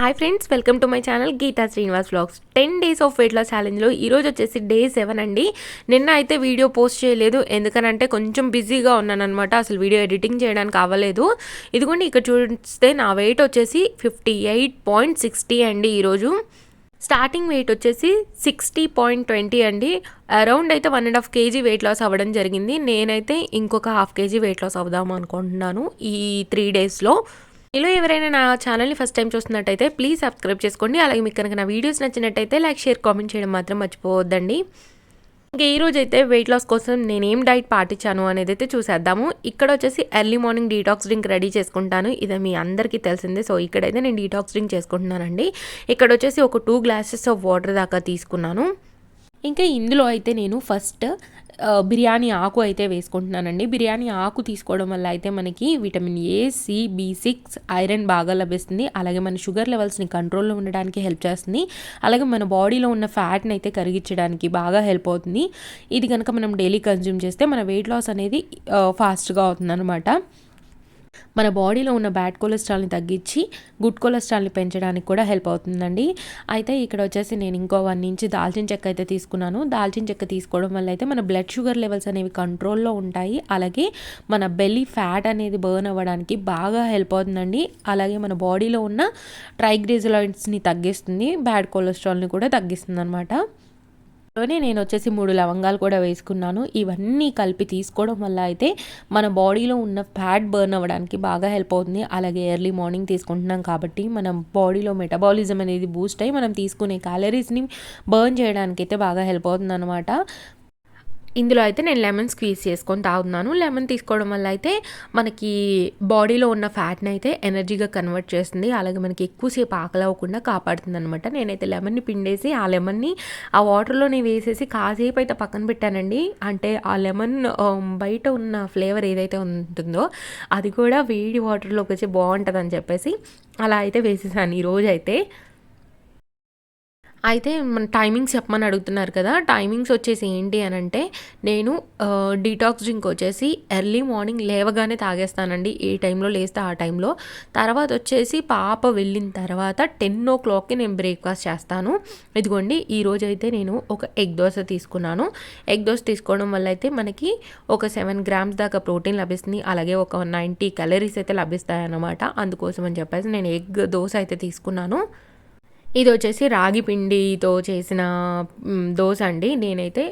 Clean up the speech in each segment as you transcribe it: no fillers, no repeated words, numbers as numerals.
Hi friends, welcome to my channel Geeta Srinivas vlogs. 10 days of weight loss ఛాలెంజ్లో ఈరోజు వచ్చేసి day 7 అండి. నిన్న అయితే వీడియో పోస్ట్ చేయలేదు, ఎందుకనంటే కొంచెం బిజీగా ఉన్నాను అనమాట. అసలు వీడియో ఎడిటింగ్ చేయడానికి అవ్వలేదు. ఇదిగోండి, ఇక్కడ చూస్తే నా వెయిట్ వచ్చేసి 58.60 అండి. ఈరోజు స్టార్టింగ్ వెయిట్ వచ్చేసి 60.20 అండి. అరౌండ్ అయితే 1.5 kg వెయిట్ లాస్ అవ్వడం జరిగింది. నేనైతే ఇంకొక 1/2 kg వెయిట్ లాస్ అవుదాం అనుకుంటున్నాను ఈ 3 డేస్లో. మీలో ఎవరైనా నా ఛానల్ని ఫస్ట్ టైం చూస్తున్నట్టయితే ప్లీజ్ సబ్స్క్రైబ్ చేసుకోండి. అలాగే మీకు కనుక నా వీడియోస్ నచ్చినట్టయితే లైక్, షేర్, కామెంట్ చేయడం మాత్రం మర్చిపోవద్దండి. ఇంకా ఈరోజు అయితే వెయిట్ లాస్ కోసం నేను ఏం డైట్ పాటించాను అనేది అయితే చూసేద్దాము. ఇక్కడ వచ్చేసి early morning detox drink ready చేసుకుంటాను. ఇది మీ అందరికీ తెలిసిందే. సో ఇక్కడైతే నేను డీటాక్స్ డ్రింక్ చేసుకుంటున్నానండి. ఇక్కడ వచ్చేసి ఒక 2 glasses ఆఫ్ వాటర్ దాకా తీసుకున్నాను. ఇంకా ఇందులో అయితే నేను ఫస్ట్ బిర్యానీ ఆకు అయితే వేసుకుంటున్నానండి. బిర్యానీ ఆకు తీసుకోవడం వల్ల అయితే మనకి vitamin A, C, B6, iron బాగా లభిస్తుంది. అలాగే మన షుగర్ లెవెల్స్ని కంట్రోల్లో ఉండడానికి హెల్ప్ చేస్తుంది. అలాగే మన బాడీలో ఉన్న ఫ్యాట్ని అయితే కరిగించడానికి బాగా హెల్ప్ అవుతుంది. ఇది కనుక మనం డైలీ కన్జ్యూమ్ చేస్తే మన వెయిట్ లాస్ అనేది ఫాస్ట్గా అవుతుంది అనమాట. మన బాడీలో ఉన్న బ్యాడ్ కొలెస్ట్రాల్ని తగ్గించి గుడ్ కొలెస్ట్రాల్ని పెంచడానికి కూడా హెల్ప్ అవుతుందండి. అయితే ఇక్కడ వచ్చేసి నేను ఇంకో 1 ఇంచ్ దాల్చిన చెక్క అయితే తీసుకున్నాను. దాల్చిన చెక్క తీసుకోవడం వల్ల అయితే మన బ్లడ్ షుగర్ లెవెల్స్ అనేవి కంట్రోల్లో ఉంటాయి. అలాగే మన బెల్లీ ఫ్యాట్ అనేది బర్న్ అవ్వడానికి బాగా హెల్ప్ అవుతుందండి. అలాగే మన బాడీలో ఉన్న ట్రైగ్లిజరైడ్స్ని తగ్గిస్తుంది, బ్యాడ్ కొలెస్ట్రాల్ని కూడా తగ్గిస్తుంది అనమాట. నేను వచ్చేసి 3 లవంగాలు కూడా వేసుకున్నాను. ఇవన్నీ కలిపి తీసుకోవడం వల్ల అయితే మన బాడీలో ఉన్న ఫ్యాట్ బర్న్ అవ్వడానికి బాగా హెల్ప్ అవుతుంది. అలాగే ఎర్లీ మార్నింగ్ తీసుకుంటున్నాం కాబట్టి మన బాడీలో మెటబాలిజం అనేది బూస్ట్ అయ్యి మనం తీసుకునే క్యాలరీస్ని బర్న్ చేయడానికి అయితే బాగా హెల్ప్ అవుతుంది అనమాట. ఇందులో అయితే నేను లెమన్ స్క్వీజ్ చేసుకొని తాగుతున్నాను. లెమన్ తీసుకోవడం వల్ల అయితే మనకి బాడీలో ఉన్న ఫ్యాట్ని అయితే ఎనర్జీగా కన్వర్ట్ చేస్తుంది. అలాగే మనకి ఎక్కువసేపు ఆకలి అవ్వకుండా కాపాడుతుంది అనమాట. నేనైతే లెమన్ని పిండేసి ఆ లెమన్ని ఆ వాటర్లోనే వేసేసి కాసేపు అయితే పక్కన పెట్టానండి. అంటే ఆ లెమన్ బయట ఉన్న ఫ్లేవర్ ఏదైతే ఉంటుందో అది కూడా వేడి వాటర్లోకి వచ్చి బాగుంటుందని చెప్పేసి అలా అయితే వేసేసాను ఈరోజు అయితే మన టైమింగ్స్ చెప్పమని అడుగుతున్నారు కదా. టైమింగ్స్ వచ్చేసి ఏంటి అని అంటే, నేను డీటాక్స్ డ్రింక్ వచ్చేసి ఎర్లీ మార్నింగ్ లేవగానే తాగేస్తానండి. ఏ టైంలో లేస్తే ఆ టైంలో. తర్వాత వచ్చేసి పాప వెళ్ళిన తర్వాత 10 o'clockకి నేను బ్రేక్ఫాస్ట్ చేస్తాను. ఇదిగోండి, ఈరోజు అయితే నేను ఒక ఎగ్ దోశ తీసుకున్నాను. ఎగ్ దోశ తీసుకోవడం వల్ల అయితే మనకి ఒక 7 grams దాకా ప్రోటీన్ లభిస్తుంది. అలాగే ఒక 90 calories అయితే లభిస్తాయి అన్నమాట. అందుకోసం అని చెప్పేసి నేను ఎగ్ దోశ అయితే తీసుకున్నాను. ఇది వచ్చేసి రాగి పిండితో చేసిన దోశ అండి. నేనైతే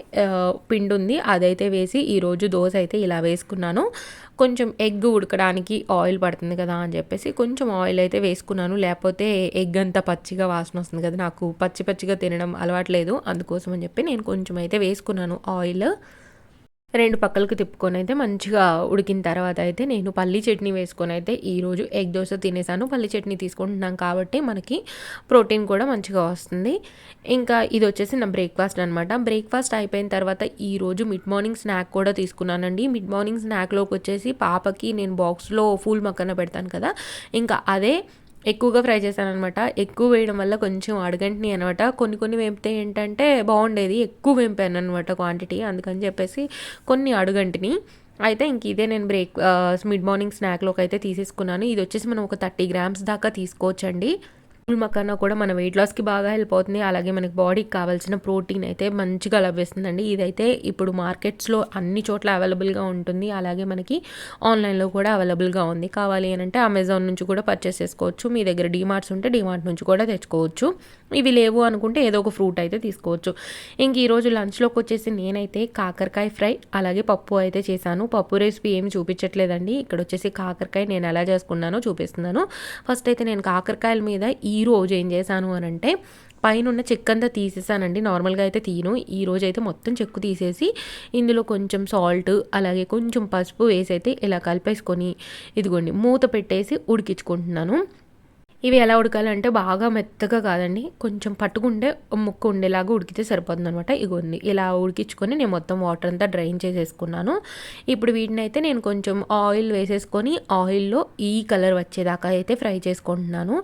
పిండి ఉంది అదైతే వేసి ఈరోజు దోశ అయితే ఇలా వేసుకున్నాను. కొంచెం ఎగ్ ఉడకడానికి ఆయిల్ పడుతుంది కదా అని చెప్పేసి కొంచెం ఆయిల్ అయితే వేసుకున్నాను. లేకపోతే ఎగ్ అంతా పచ్చిగా వాసన వస్తుంది కదా, నాకు పచ్చిగా తినడం అలవాట్లేదు. అందుకోసం అని చెప్పి నేను కొంచెం అయితే వేసుకున్నాను ఆయిల్. 2 పక్కలకు తిప్పుకొని అయితే మంచిగా ఉడికిన తర్వాత అయితే నేను పల్లీ చట్నీ వేసుకొని అయితే ఈరోజు ఎగ్ దోశ తినేసాను. పల్లీ చట్నీ తీసుకుంటున్నాం కాబట్టి మనకి ప్రోటీన్ కూడా మంచిగా వస్తుంది. ఇంకా ఇది వచ్చేసి నా బ్రేక్ఫాస్ట్ అనమాట. బ్రేక్ఫాస్ట్ అయిపోయిన తర్వాత ఈరోజు మిడ్ మార్నింగ్ స్నాక్ కూడా తీసుకున్నానండి. మిడ్ మార్నింగ్ స్నాక్లోకి వచ్చేసి పాపకి నేను బాక్స్లో ఫూల్ మక్కన పెడతాను కదా, ఇంకా అదే ఎక్కువగా ఫ్రై చేశాను అనమాట. ఎక్కువ వేయడం వల్ల కొంచెం అడుగంటిని అనమాట. కొన్ని వేపితే ఏంటంటే బాగుండేది, ఎక్కువ వేపాను అనమాట క్వాంటిటీ. అందుకని చెప్పేసి కొన్ని అడుగంటిని. అయితే ఇంక ఇదే నేను మిడ్ మార్నింగ్ స్నాక్లోకి అయితే తీసేసుకున్నాను. ఇది వచ్చేసి మనం ఒక 30 grams దాకా తీసుకోవచ్చండి. ఫుల్ మకానా కూడా మన వెయిట్ లాస్కి బాగా హెల్ప్ అవుతుంది. అలాగే మనకి బాడీకి కావాల్సిన ప్రోటీన్ అయితే మంచిగా లభిస్తుందండి. ఇదైతే ఇప్పుడు మార్కెట్స్లో అన్ని చోట్ల అవైలబుల్గా ఉంటుంది. అలాగే మనకి ఆన్లైన్లో కూడా అవైలబుల్గా ఉంది. కావాలి అని అంటే అమెజాన్ నుంచి కూడా పర్చేస్ చేసుకోవచ్చు. మీ దగ్గర డీమార్ట్స్ ఉంటే డీమార్ట్ నుంచి కూడా తెచ్చుకోవచ్చు. ఇవి లేవు అనుకుంటే ఏదో ఒక ఫ్రూట్ అయితే తీసుకోవచ్చు. ఇంక ఈరోజు లంచ్లోకి వచ్చేసి నేనైతే కాకరకాయ ఫ్రై అలాగే పప్పు అయితే చేశాను. పప్పు రెసిపీ ఏమి చూపించట్లేదండి. ఇక్కడ వచ్చేసి కాకరకాయ నేను ఎలా చేసుకున్నానో చూపిస్తున్నాను. ఫస్ట్ అయితే నేను కాకరకాయల మీద ఈరోజు ఏం చేశాను అని అంటే పైన ఉన్న చెక్కంతా తీసేసానండి. నార్మల్గా అయితే తీను. ఈరోజు అయితే మొత్తం చెక్కు తీసేసి ఇందులో కొంచెం సాల్ట్ అలాగే కొంచెం పసుపు వేసి అయితే ఇలా కలిపేసుకొని ఇదిగోండి మూత పెట్టేసి ఉడికించుకుంటున్నాను. ఇవి ఎలా ఉడకాలంటే బాగా మెత్తగా కాదండి, కొంచెం పట్టుకుంటే ముక్క ఉండేలాగా ఉడికితే సరిపోతుంది అనమాట. ఇగోండి ఇలా ఉడికించుకొని నేను మొత్తం వాటర్ అంతా డ్రైన్ చేసేసుకున్నాను. ఇప్పుడు వీటిని అయితే నేను కొంచెం ఆయిల్ వేసేసుకొని ఆయిల్లో ఈ కలర్ వచ్చేదాకా అయితే ఫ్రై చేసుకుంటున్నాను.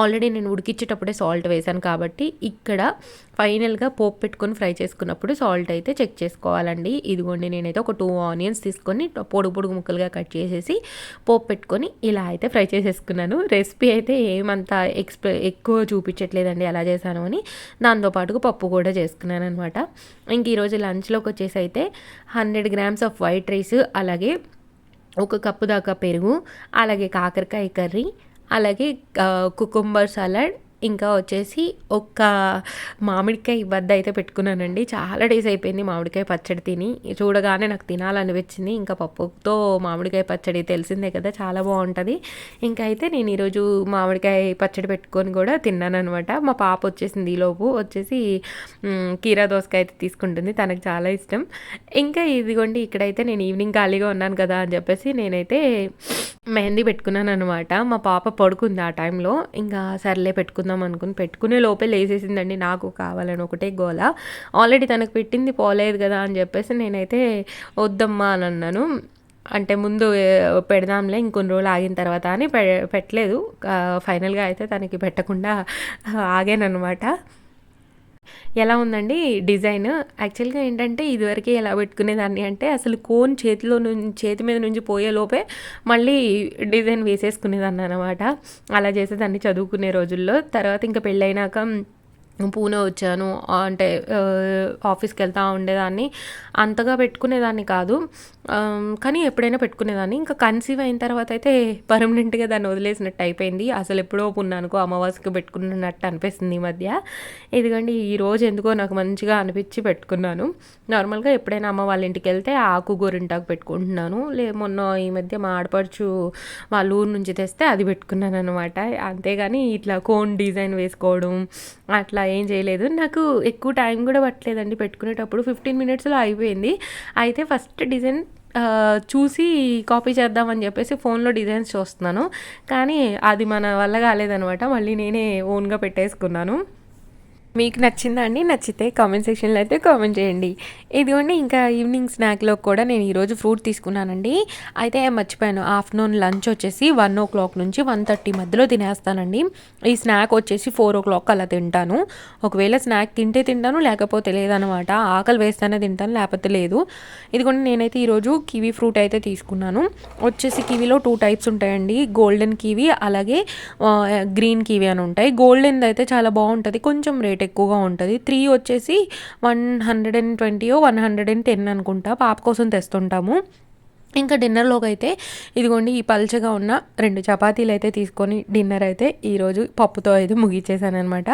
ఆల్రెడీ నేను ఉడికించేటప్పుడే సాల్ట్ వేసాను కాబట్టి ఇక్కడ ఫైనల్‌గా పోపు పెట్టుకొని ఫ్రై చేసుకున్నప్పుడు సాల్ట్ అయితే చెక్ చేసుకోవాలండి. ఇదిగోండి నేనైతే ఒక 2 ఆనియన్స్ తీసుకొని పొడుగు పొడుగు ముక్కలుగా కట్ చేసేసి పోపు పెట్టుకొని ఇలా అయితే ఫ్రై చేసేసుకున్నాను. రెసిపీ అయితే ఏమంత ఎక్కువ చూపించట్లేదండి ఎలా చేశాను అని. దాంతో పాటుగా పప్పు కూడా చేసుకున్నాననమాట. ఇంక ఈరోజు లంచ్‌లోకి వచ్చేసి అయితే 100 గ్రామ్స్ ఆఫ్ వైట్ రైస్, అలాగే ఒక కప్పు దాకా పెరుగు, అలాగే కాకరకాయ కర్రీ, అలాగే కుకుంబర్ సలాడ్, ఇంకా వచ్చేసి ఒక మామిడికాయ బద్ద అయితే పెట్టుకున్నానండి. చాలా డేస్ అయిపోయింది మామిడికాయ పచ్చడి తిని. చూడగానే నాకు తినాలనిపించింది. ఇంకా పప్పుతో మామిడికాయ పచ్చడి తెలిసిందే కదా, చాలా బాగుంటుంది. ఇంకా అయితే నేను ఈరోజు మామిడికాయ పచ్చడి పెట్టుకొని కూడా తిన్నానమాట. మా పాప వచ్చేసింది ఈలోపు. వచ్చేసి కీరా దోసకాయ అయితే తీసుకుంటుంది, తనకు చాలా ఇష్టం. ఇంకా ఇదిగోండి ఇక్కడైతే నేను ఈవినింగ్ ఖాళీగా ఉన్నాను కదా అని చెప్పేసి నేనైతే మెహందీ పెట్టుకున్నాను అనమాట. మా పాప పడుకుంది ఆ టైంలో. ఇంకా సర్లే పెట్టుకుందాం అనుకుని పెట్టుకునే లోపే లేసేసిందండి. నాకు కావాలని ఒకటే గోల. ఆల్రెడీ తనకు పెట్టింది పోలేదు కదా అని చెప్పేసి నేనైతే వద్దమ్మా అని అన్నాను. అంటే ముందు పెడదాంలే ఇంకొన్ని రోజులు ఆగిన తర్వాత అని పెట్టలేదు. ఫైనల్గా అయితే తనకి పెట్టకుండా ఆగానమాట. ఎలా ఉందండి డిజైన్? యాక్చువల్‌గా ఏంటంటే ఇదివరకే ఎలా పెట్టుకునేదాన్ని అంటే అసలు కోన్ చేతి మీద నుంచి పోయేలోపే మళ్ళీ డిజైన్ వేసేసుకునేదాన్ననమాట. అలా చేసేదాన్ని చదువుకునే రోజుల్లో. తర్వాత ఇంకా పెళ్ళైనాక పూణే వచ్చాను. అంటే ఆఫీస్‌కెళ్తా ఉండేదాన్ని. అంతగా పెట్టుకునేదాన్ని కాదు. కానీ ఎప్పుడైనా పెట్టుకునేదాన్ని. ఇంకా కన్సీవ్ అయిన తర్వాత అయితే పర్మనెంట్‌గా దాన్ని వదిలేసినట్టు అయిపోయింది. అసలెప్పుడో పున్నానుకో అమావాస్యకి పెట్టుకున్నట్టు అనిపిస్తుంది ఈ మధ్య. ఇదిగోండి ఈరోజు ఎందుకో నాకు మంచిగా అనిపించి పెట్టుకున్నాను. నార్మల్‌గా ఎప్పుడైనా అమ్మ వాళ్ళ ఇంటికెళ్తే ఆకు గోరింటాకు పెట్టుకుంటున్నాను. మొన్న ఈ మధ్య మా ఆడపడుచు వాళ్ళ ఊరు నుంచి తెస్తే అది పెట్టుకున్నాననమాట. అంతేగాని ఇట్లా కోన్ డిజైన్ వేసుకోవడం అట్లా ఏం చేయలేదు. నాకు ఎక్కువ టైం కూడా పట్టలేదండి పెట్టుకునేటప్పుడు. 15 మినిట్స్‌లో అయిపోయింది. అయితే ఫస్ట్ డిజైన్ చూసి కాపీ చేద్దామని చెప్పేసి ఫోన్‌లో డిజైన్స్ చూస్తున్నాను. కానీ అది మన వల్ల కాలేదనమాట. మళ్ళీ నేనే ఓన్‌గా పెట్టేసుకున్నాను. మీకు నచ్చిందా అండి? నచ్చితే కామెంట్ సెక్షన్‌లో అయితే కామెంట్ చేయండి. ఇదిగోండి ఇంకా ఈవినింగ్ స్నాక్‌లో కూడా నేను ఈరోజు ఫ్రూట్ తీసుకున్నానండి. అయితే మర్చిపోయాను, ఆఫ్టర్నూన్ లంచ్ వచ్చేసి 1:00 నుంచి 1:30 మధ్యలో తినేస్తానండి. ఈ స్నాక్ వచ్చేసి 4:00 అలా తింటాను. ఒకవేళ స్నాక్ తింటే తింటాను, లేకపోతే లేదనమాట. ఆకలి వేస్తేనే తింటాను, లేకపోతే లేదు. ఇదిగోండి నేనైతే ఈరోజు కివీ ఫ్రూట్ అయితే తీసుకున్నాను. వచ్చేసి కివీలో 2 టైప్స్ ఉంటాయండి. గోల్డెన్ కివీ, అలాగే గ్రీన్ కివీ అని ఉంటాయి. గోల్డెన్‌ది అయితే చాలా బాగుంటుంది, కొంచెం రేట్ ఎక్కువగా ఉంటుంది. 3 వచ్చేసి 120 110 అనుకుంటా. పాప కోసం తెస్తుంటాము. ఇంకా డిన్నర్లోకి అయితే ఇదిగోండి ఈ పల్చగా ఉన్న 2 చపాతీలు అయితే తీసుకొని డిన్నర్ అయితే ఈరోజు పప్పుతో అయితే ముగించేసానమాట.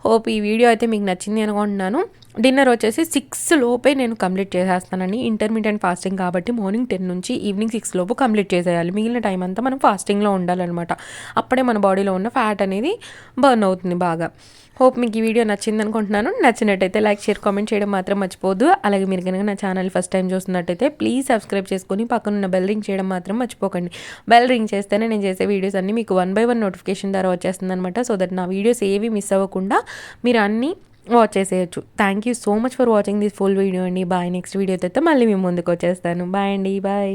హోప్ ఈ వీడియో అయితే మీకు నచ్చింది అనుకుంటున్నాను. డిన్నర్ వచ్చేసి 6 లోపే నేను కంప్లీట్ చేసేస్తానండి. ఇంటర్మీడియట్ ఫాస్టింగ్ కాబట్టి మార్నింగ్ 10 నుంచి ఈవినింగ్ 6 లోపు కంప్లీట్ చేసేయాలి. మిగిలిన టైం అంతా మనం ఫాస్టింగ్లో ఉండాలన్నమాట. అప్పుడే మన బాడీలో ఉన్న ఫ్యాట్ అనేది బర్న్ అవుతుంది బాగా. హోప్ మీకు ఈ వీడియో నచ్చింది అనుకుంటున్నాను. నచ్చినట్టయితే లైక్, షేర్, కామెంట్ చేయడం మాత్రం మర్చిపోవద్దు. అలాగే మీరు కనుక నా ఛానల్ ఫస్ట్ టైం చూస్తున్నట్టయితే ప్లీజ్ సబ్స్క్రైబ్ చేసుకొని పక్కనున్న బెల్ రింగ్ చేయడం మాత్రం మర్చిపోకండి. బెల్ రింగ్ చేస్తేనే నేను చేసే వీడియోస్ అన్నీ మీకు 1 by 1 నోటిఫికేషన్ ద్వారా వచ్చేస్తుంది అనమాట. సో దట్ నా వీడియోస్ ఏవి మిస్ అవ్వకుండా మీరు అన్నీ వాచ్ చేసేయచ్చు. Thank you so much for watching this full video అండి. బాయ్. నెక్స్ట్ వీడియోతో అయితే మళ్ళీ మేము ముందుకు వచ్చేస్తాను. బాయ్ అండి. బాయ్.